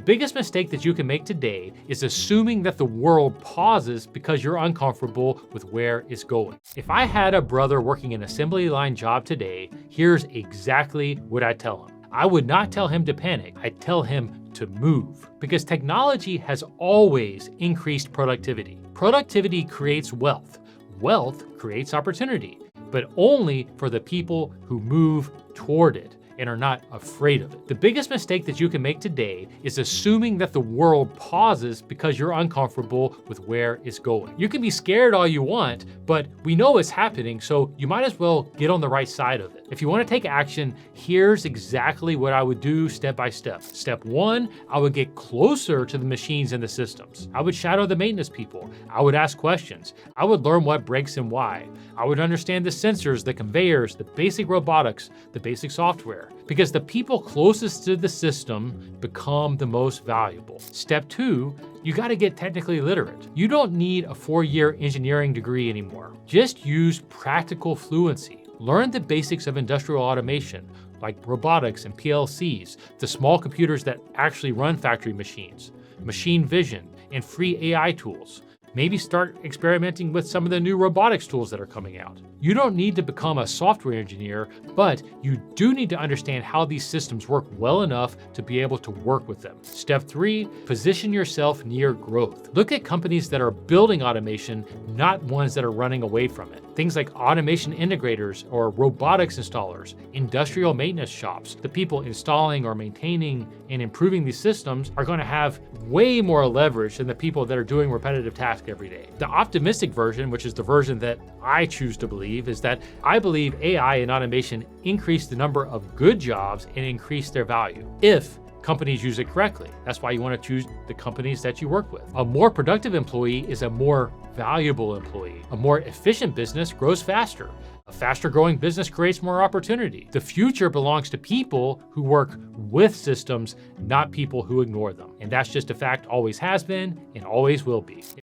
biggest mistake that you can make today is assuming that the world pauses because you're uncomfortable with where it's going. If I had a brother working an assembly line job today, here's exactly what I'd tell him. I would not tell him to panic. I'd tell him to move, because technology has always increased productivity. Productivity creates wealth. Wealth creates opportunity, but only for the people who move toward it and are not afraid of it. The biggest mistake that you can make today is assuming that the world pauses because you're uncomfortable with where it's going. You can be scared all you want, but we know it's happening, so you might as well get on the right side of it. If you want to take action, here's exactly what I would do step by step. Step 1, I would get closer to the machines and the systems. I would shadow the maintenance people. I would ask questions. I would learn what breaks and why. I would understand the sensors, the conveyors, the basic robotics, the basic software, because the people closest to the system become the most valuable. Step 2, you got to get technically literate. You don't need a 4-year engineering degree anymore. Just use practical fluency. Learn the basics of industrial automation, like robotics and PLCs, the small computers that actually run factory machines, machine vision, and free AI tools. Maybe start experimenting with some of the new robotics tools that are coming out. You don't need to become a software engineer, but you do need to understand how these systems work well enough to be able to work with them. Step 3, position yourself near growth. Look at companies that are building automation, not ones that are running away from it. Things like automation integrators or robotics installers, industrial maintenance shops. The people installing or maintaining and improving these systems are going to have way more leverage than the people that are doing repetitive tasks every day. The optimistic version, which is the version that I choose to believe, is that I believe AI and automation increase the number of good jobs and increase their value if companies use it correctly. That's why you want to choose the companies that you work with. A more productive employee is a more valuable employee. A more efficient business grows faster. A faster growing business creates more opportunity. The future belongs to people who work with systems, not people who ignore them. And that's just a fact, always has been and always will be.